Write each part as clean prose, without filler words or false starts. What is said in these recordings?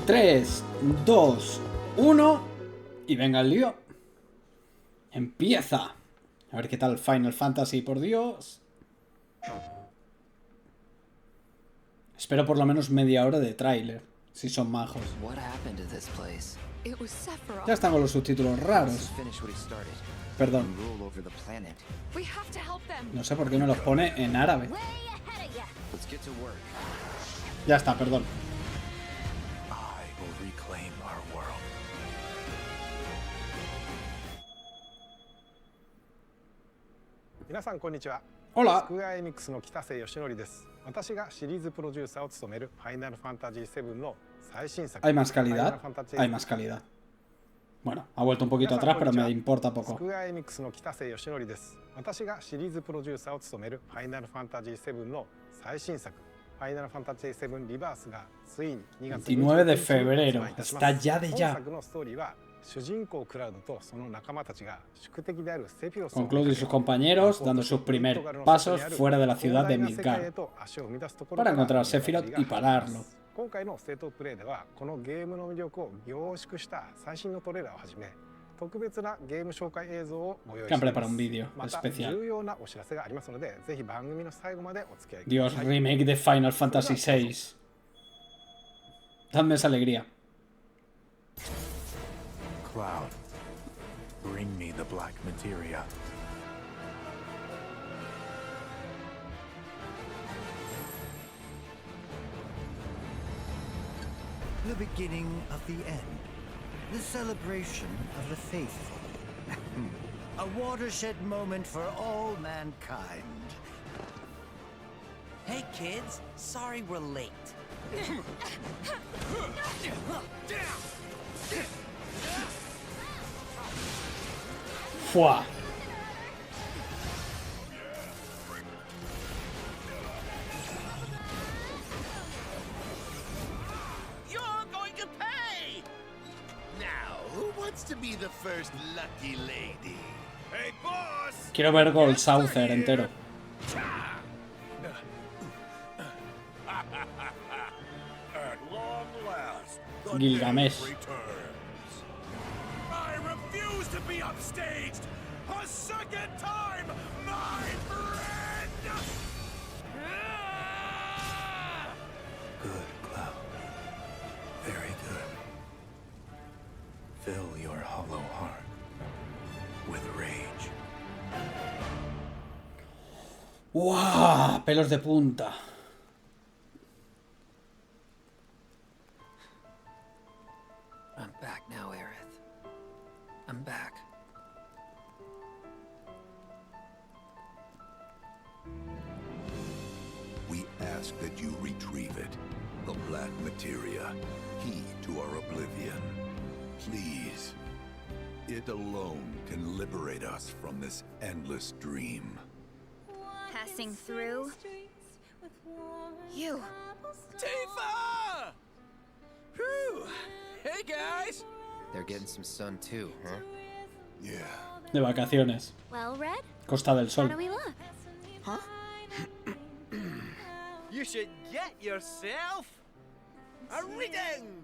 3, 2, 1 y venga el lío. Empieza. A ver qué tal Final Fantasy, por Dios. Espero por lo menos media hora de tráiler, si son majos. Ya están con los subtítulos raros. Perdón. No sé por qué no los pone en árabe. Ya está, perdón. Hola. Hay más calidad. Hay más calidad. Bueno, ha vuelto un poquito atrás, pero me importa poco. Final Fantasy VII Rebirth 29 de febrero. Está ya de ya. Con Claude y sus compañeros dando sus primeros pasos fuera de la ciudad de Midgard para encontrar a Sephiroth y pararlo. Que han preparado un vídeo especial. Dios, remake de Final Fantasy VI. Dadme esa alegría. Cloud, bring me the black materia. The beginning of the end. The celebration of the faithful. A watershed moment for all mankind. Hey kids, sorry we're late. Fua. To be the first lucky lady. Hey, boss! Quiero ver Gold Saucer entero. At long last, the Gilgamesh. day returns. I refuse to be upstaged a second time, my friend! Good, Cloud. Very good. Fill your hollow heart with rage. ¡Wow! Pelos de punta. I'm back now, Aerith. I'm back. We ask that you retrieve it. The black materia, key to our oblivion. Please. It alone can liberate us from this endless dream. Passing through. You. Tifa! Whew! Hey guys! They're getting some sun too, huh? Yeah. De vacaciones. Well, Red, Costa del how Sol. do we look? Huh? You should get yourself a reading!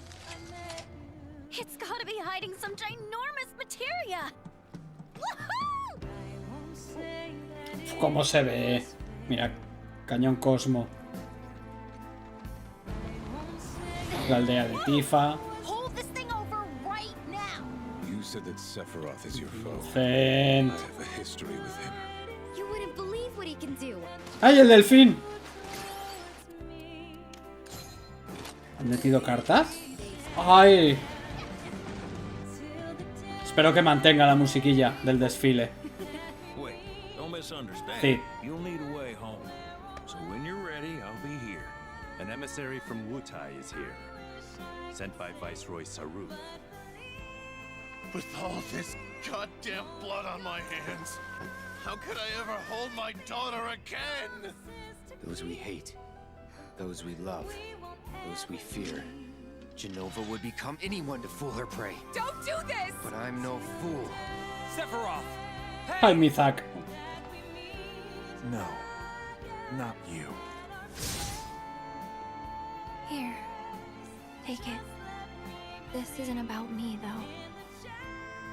It's gotta be hiding some ginormous materia. Woohoo! ¿Cómo se ve? Mira, cañón Cosmo. La aldea de Tifa. Hold this thing over right now. You said that Sephiroth is your foe. Zen. I have a history with him. You wouldn't believe what he can do. ¡Ay, el delfín! ¿Han metido cartas? ¡Ay! Espero que mantenga la musiquilla del desfile. Wait, don't misunderstand. Sí. You'll need a way home. So when you're ready, I'll be here. An emissary from Wutai is here. Sent by Viceroy Saru. With all this goddamn blood on my hands, how could I ever hold my daughter again? Those we hate, those we love, those we fear. Jenova would become anyone to fool her prey. Don't do this! But I'm no fool. Sephiroth! ¡Ay, Mizak! No, not you. Here, take it. This isn't about me, though.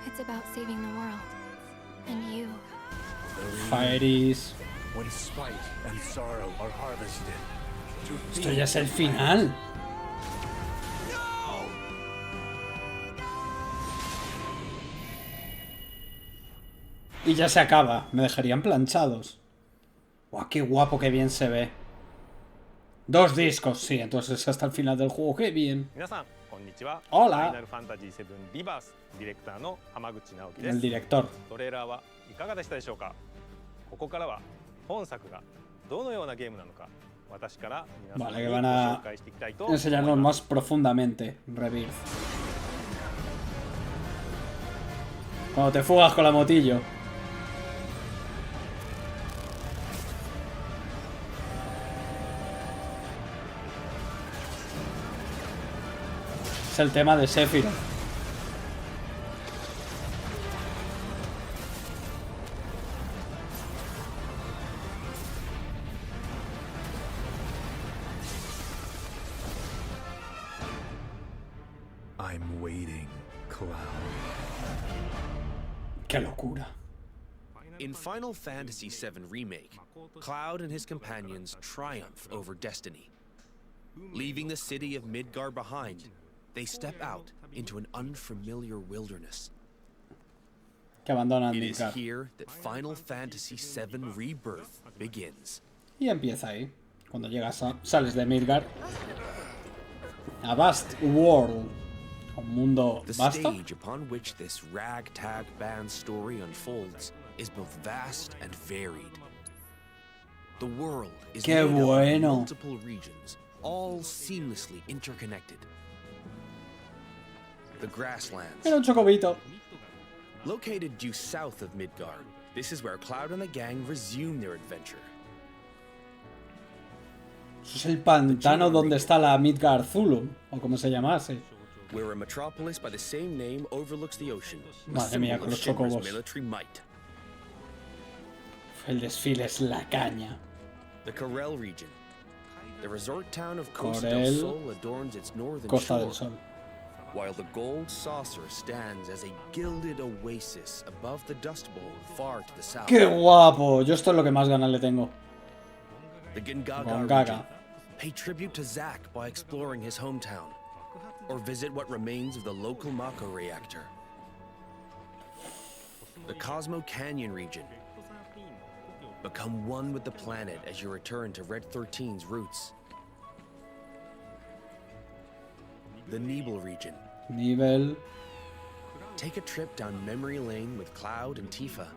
It's about saving the world. And you. Fairies. When spite and sorrow are harvested. Esto ya es el final. Y ya se acaba. Me dejarían planchados. ¡Guau, qué guapo, qué bien se ve! 2 discos, sí, entonces hasta el final del juego, qué bien. Hola. Final Fantasy VII Rebirth ディレクターの浜口直樹で El す。 director. トレーラーはいかがでしたでしょうか。ここからは本作がどのようなゲームなのか私から皆さん Vale, に que ご van a 紹介していきたいと思います。 enseñarnos más profundamente Rebirth. Cuando te fugas con la motillo. Es el tema de Sephiroth. I'm waiting, Cloud. Qué locura. In Final Fantasy VII Remake, Cloud and his companions triumph over destiny. Leaving the city of Midgar behind, they step out into an unfamiliar wilderness. Que abandonan It is Midgar. here that Final Fantasy VII Rebirth begins. Y empieza ahí. Cuando llegas sales de Midgar. A vast world. Un mundo The vasto. stage upon which this ragtag band story unfolds is both vast and varied. The world is Qué made up of bueno. multiple regions, all seamlessly interconnected. The grasslands. Era un chocobito. Located due south of Midgar, this is where Cloud and the gang resume their adventure. Eso es el pantano donde está la Midgar Zulum, o como se llamase. Where a metropolis by the same name overlooks the ocean, a Madre mía, symbol con of los Shinra's chocobos. military might. El desfile es la caña. The Corel region. The resort town of Costa Corel, del Sol adorns its northern Costa shore, del Sol. while the gold saucer stands as a gilded oasis above the Dust Bowl far to the south. ¡Qué guapo! Yo esto es lo que más ganas le tengo. The Gongaga Gongaga. region. Pay tribute to Zack by exploring his hometown, or visit what remains of the local Mako reactor. The Cosmo Canyon region. Become one with the planet as you return to Red 13's roots. The Nebel region. Nivel. Take a trip down memory lane with Cloud and Tifa.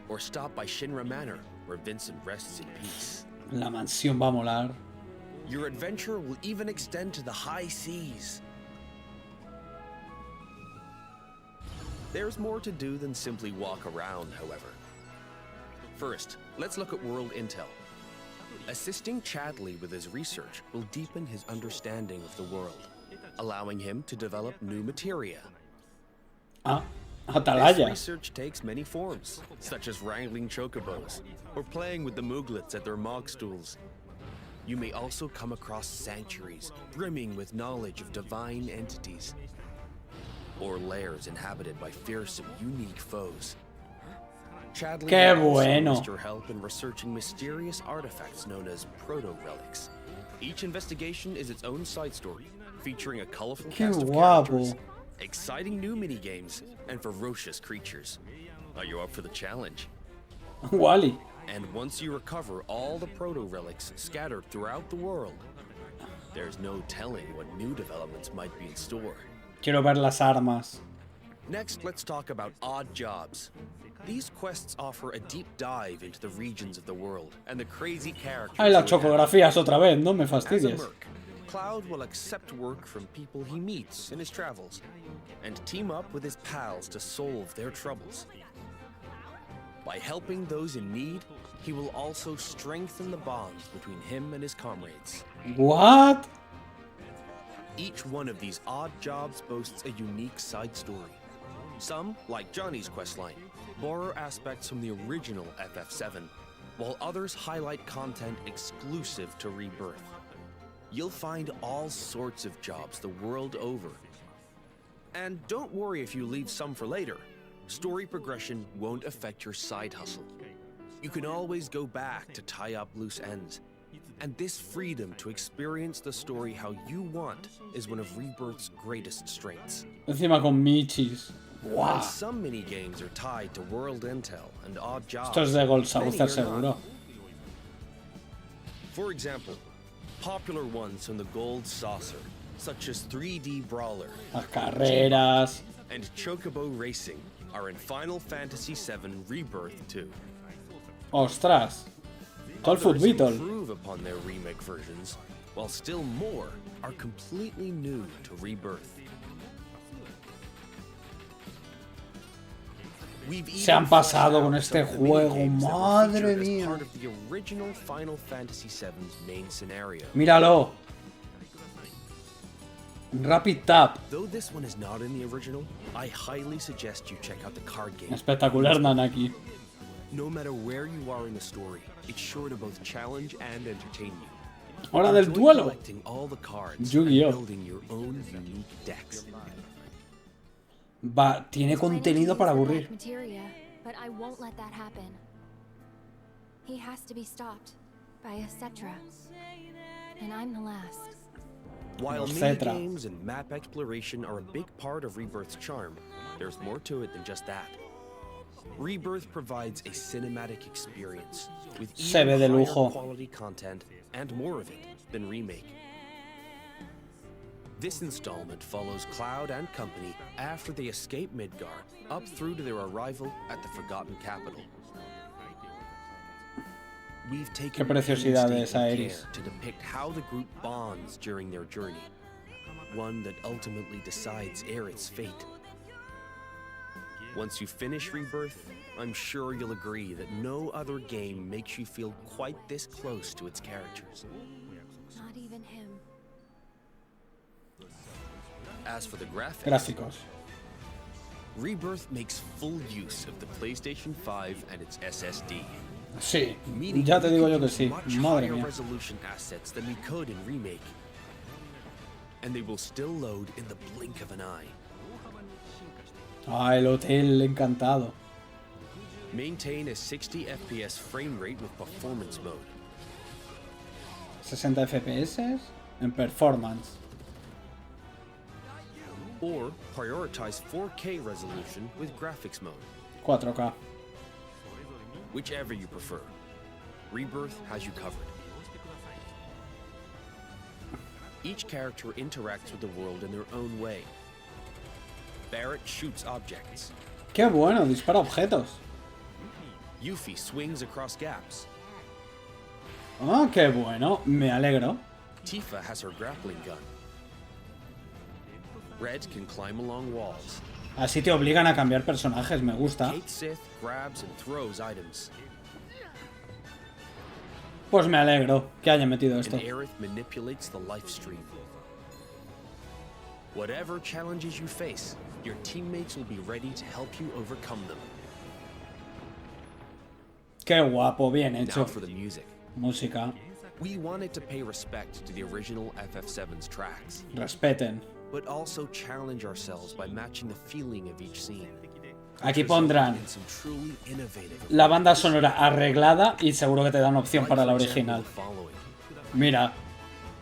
Or stop by Shinra Manor, where Vincent rests in peace. La mansión va a molar. Your adventure will even extend to the high seas. There's more to do than simply walk around, however. First, let's look at world intel. Assisting Chadley with his research will deepen his understanding of the world, allowing him to develop new materia. Ah, This Atalaya. research takes many forms, such as wrangling chocobos, or playing with the Mooglets at their mog stools. You may also come across sanctuaries brimming with knowledge of divine entities, or lairs inhabited by fearsome, unique foes. Chadley Qué will also bueno. enlist your help in researching mysterious artifacts known as proto-relics. Each investigation is its own side story, featuring a colorful Qué cast of guapo. characters, exciting new minigames, and ferocious creatures. Are you up for the challenge? Wally. And once you recover all the proto-relics scattered throughout the world, there's no telling what new developments might be in store. Quiero ver las armas. Next, let's talk about odd jobs. These quests offer a deep dive into the regions of the world and the crazy characters. Ay, las who inhabit chocografías otra vez, no me them. As a fastidies. merc, Cloud will accept work from people he meets in his travels and team up with his pals to solve their troubles. By helping those in need, he will also strengthen the bonds between him and his comrades. What? Each one of these odd jobs boasts a unique side story. Some, like Johnny's questline, borrow aspects from the original FF7, while others highlight content exclusive to Rebirth. You'll find all sorts of jobs the world over, And don't worry if you leave some for later. Story progression won't affect your side hustle. You can always go back to tie up loose ends. And this freedom to experience the story how you want is one of Rebirth's greatest strengths. Encima con Michis. While some minigames are tied to world intel and odd jobs, Esto es de Gold many Saucer are seguro. not. For example, popular ones from the Gold Saucer, such as 3D Brawler, Las carreras. and Chocobo Racing, are in Final Fantasy VII Rebirth 2. Ostras. Call for Others Beetle. improve upon their remake versions, while still more are completely new to Rebirth. We've Se han even pasado fleshed con out este some of the juego, minigames that were madre featured as mía. part of the original Final Fantasy VII's main scenario. Míralo. Rapid Tap. Though this one is not in the original, I highly suggest you check out the card game. Espectacular, Nanaki. No matter where you are in the story, it's sure to both challenge and entertain you. Hora del Enjoy duelo. collecting all the cards and Yu-Gi-Oh. building your own unique decks. Va, tiene contenido para aburrir. Materia, but I won't let that happen. He has to be stopped by a Cetra, and I'm the last. While Etc. minigames and map exploration are a big part of Rebirth's charm, there's more to it than just that. Rebirth provides a cinematic experience with Se ve even de higher lujo. quality content and more of it than Remake. This installment follows Cloud and company after they escape Midgar, up through to their arrival at the Forgotten Capital. We've taken Qué preciosidad painstaking esa Aeris. care to depict how the group bonds during their journey, one that ultimately decides Aerith's fate. Once you finish Rebirth, I'm sure you'll agree that no other game makes you feel quite this close to its characters. Not even him. As for the graphics, Gráficos. Rebirth makes full use of the PlayStation 5 and its SSD. Sí, Meaning ya te we digo can yo que use sí. much Madre higher mía. resolution assets than we could in Remake. And they will still load in the blink of an eye. Ah, el hotel encantado. Maintain a 60 FPS frame rate with performance mode. 60 FPS en performance. Or prioritize 4K resolution with graphics mode. 4K. Whichever you prefer. Rebirth has you covered. Each character interacts with the world in their own way. Barrett shoots objects. Qué bueno, dispara objetos. Yuffie swings across gaps. Ah, qué bueno, me alegro. Tifa has her grappling gun. Red can climb along walls. Así te obligan a cambiar personajes, me gusta. Kate Sith grabs and throws items. Pues me alegro que haya metido esto. And Aerith manipulates the life stream. Whatever challenges you face, your teammates will be ready to help you overcome them. Qué guapo, bien Now hecho. for the music. Música. We wanted to pay respect to the original FF7's tracks, Respeten. but also challenge ourselves by matching the feeling of each scene. Aquí pondrán In some truly innovative la banda sonora arreglada y seguro que te dan opción like, para la for example, original. the following. Mira.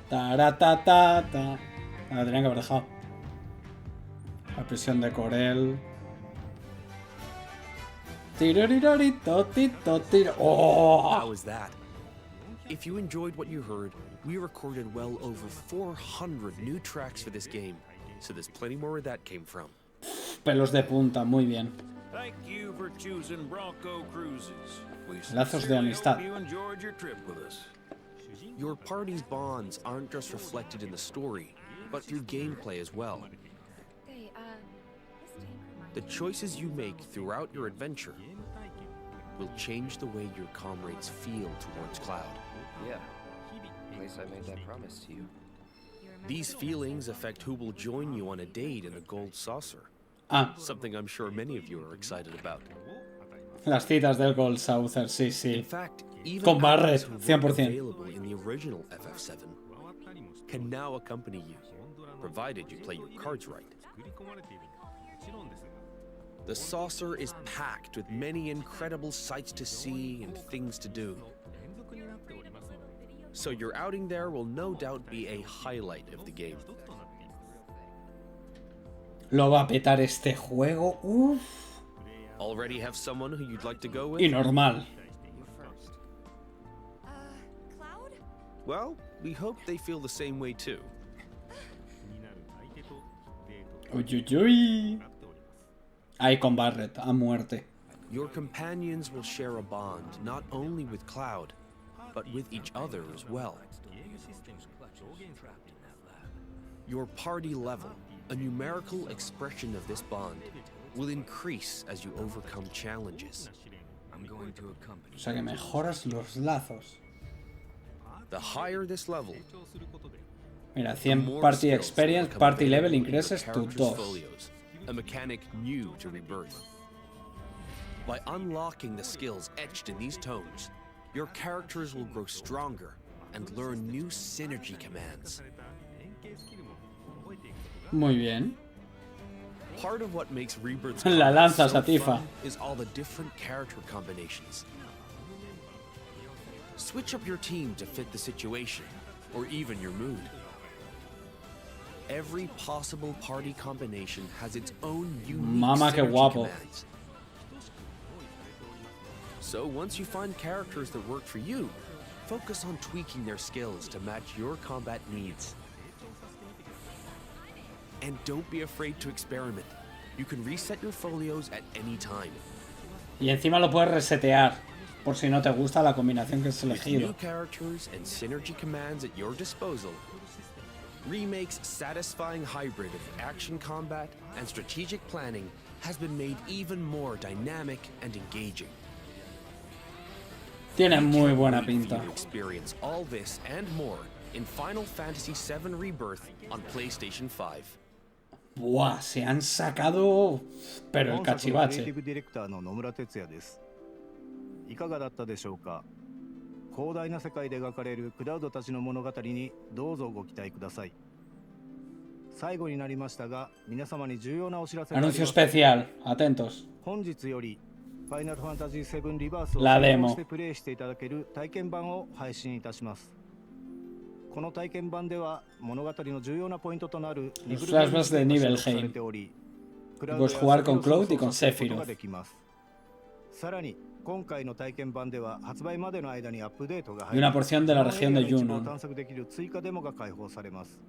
Taratata. La tenían que haber dejado. La prisión de Corel. Tirorirorito, tito, tiro. ¡Oh! How was that? If you enjoyed what you heard, we recorded well over 400 new tracks for this game, so there's plenty more where that came from. Pelos de punta, muy bien. Thank you for choosing Bronco Cruises. We Lazos de sincerely amistad. hope you enjoyed your trip with us. Your party's bonds aren't just reflected in the story, but through gameplay as well. Hey, The choices you make throughout your adventure will change the way your comrades feel towards Cloud. Yeah. At least I made that promise to you. These feelings affect who will join you on a date in the Gold Saucer, Ah, something I'm sure many of you are excited about. las citas del Gold Saucer, sí, In sí. fact, even Con Barret, actors who weren't 100%. available in the original FF7 can now accompany you. provided you play your cards right. The saucer is packed with many incredible sights to see and things to do. So your outing there will no doubt be a highlight of the game. Lo va a petar este juego. Uff. Already have someone who you'd like to go with? Y normal. Cloud? Well, we hope they feel the same way too. Uy, uy, uy. Ahí con Barret, a muerte. Your companions will share a bond not only with Cloud, but with each other as well. Your party level, a numerical expression of this bond, will increase as you overcome challenges. O sea que mejoras los lazos. The higher this level, Mira, the 100 more party skills experience, become party available level in your increases to character's 2. folios, a mechanic new to Rebirth. By unlocking the skills etched in these tones, your characters will grow stronger and learn new synergy commands. Muy bien. Part of what makes Rebirth's La combat lanza, so Satifa. fun is all the different character combinations. Switch up your team to fit the situation, or even your mood. Every possible party combination has its own unique Mama, qué synergy guapo. commands. So once you find characters that work for you, focus on tweaking their skills to match your combat needs. And don't be afraid to experiment. You can reset your folios at any time. Y encima lo puedes resetear, por si no te gusta la combinación que has With elegido. new characters and synergy commands at your disposal, Remake's satisfying hybrid of action combat and strategic planning has been made even more dynamic and engaging. Tiene muy buena Wait for you pinta. to experience all this and more in Final Fantasy VII Rebirth on PlayStation 5. Buah, se han sacado... Pero el 本作のクリエイティ cachivache. ブディレクターの野村哲也です。いかがだったでしょうか。広大な世界で描かれるクラウドたちの物語にどうぞご期待ください。最後になりましたが、皆様に重要なお知らせがあります。 Anuncio especial. Atentos. 本日よりファイナルファンタジー7リバースを La 専 demo 用してプレイしていただける体験版を配信いたします。この体験版では物語の重要なポイントとなる Los flashbacks de Nibelheim. Puedes jugar con Cloud y con Sephiroth. さらに今回の体験版では発売までの間にアップデートが Y 入り una porción de la región de 一部を Yunnan. 探索できる追加デモが開放されます。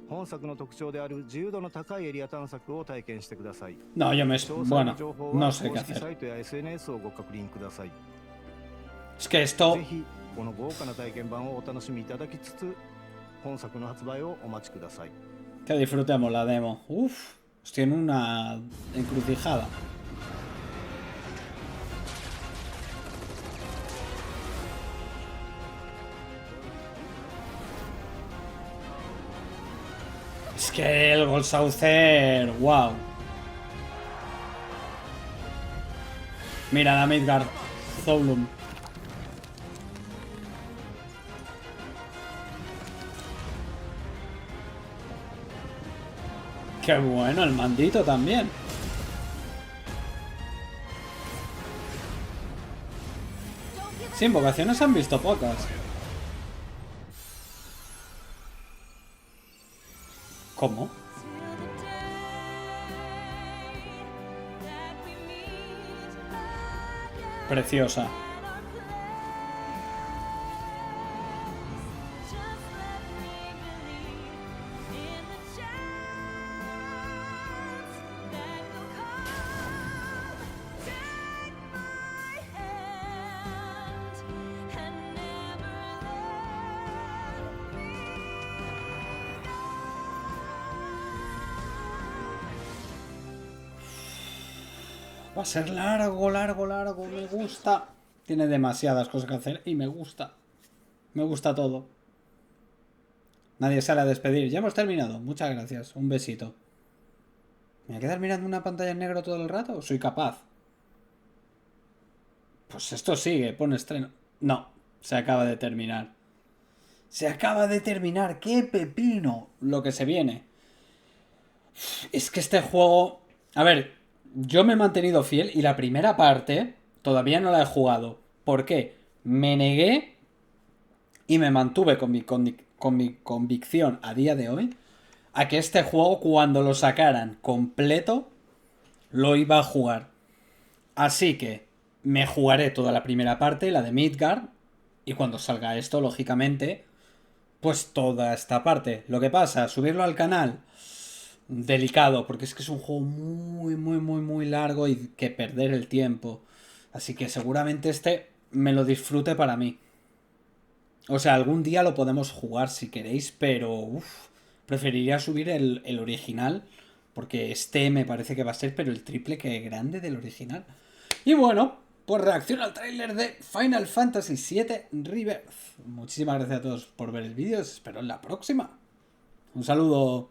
本作の特徴である自由度の高いエリア探索を体験してください。 No, yo me... 詳細 Bueno, な情報 no は sé 公 qué 式 hacer. サイトや SNS をご確認ください。 Es que esto... ぜひこの豪華な体験版をお楽しみいただきつつ、本作の発売をお待ちください。 Que disfrutemos la demo. Uf, estoy en una encrucijada. Es que el Gol Saucer, wow. Mira, la Midgard, Zolum. Qué bueno, el mandito también. Sí, invocaciones han visto pocas. ¿Cómo? Preciosa. Va a ser largo, largo, largo. Me gusta. Tiene demasiadas cosas que hacer y me gusta. Me gusta todo. Nadie sale a despedir. Ya hemos terminado. Muchas gracias. Un besito. ¿Me voy a quedar mirando una pantalla en negro todo el rato? ¿Soy capaz? Pues esto sigue. Pone estreno. No. Se acaba de terminar. Se acaba de terminar. ¡Qué pepino! Lo que se viene. Es que este juego... A ver, yo me he mantenido fiel y la primera parte todavía no la he jugado. ¿Por qué? Me negué y me mantuve con mi convicción a día de hoy a que este juego, cuando lo sacaran completo, lo iba a jugar. Así que me jugaré toda la primera parte, la de Midgard, y cuando salga esto, lógicamente, pues toda esta parte. Lo que pasa, subirlo al canal, delicado, porque es que es un juego muy largo y que perder el tiempo. Así que seguramente este me lo disfrute para mí. O sea, algún día lo podemos jugar si queréis, pero preferiría subir el original, porque este me parece que va a ser pero el triple que grande del original. Y bueno, pues reacción al tráiler de Final Fantasy VII Rebirth. Muchísimas gracias a todos por ver el vídeo, os espero en la próxima. Un saludo.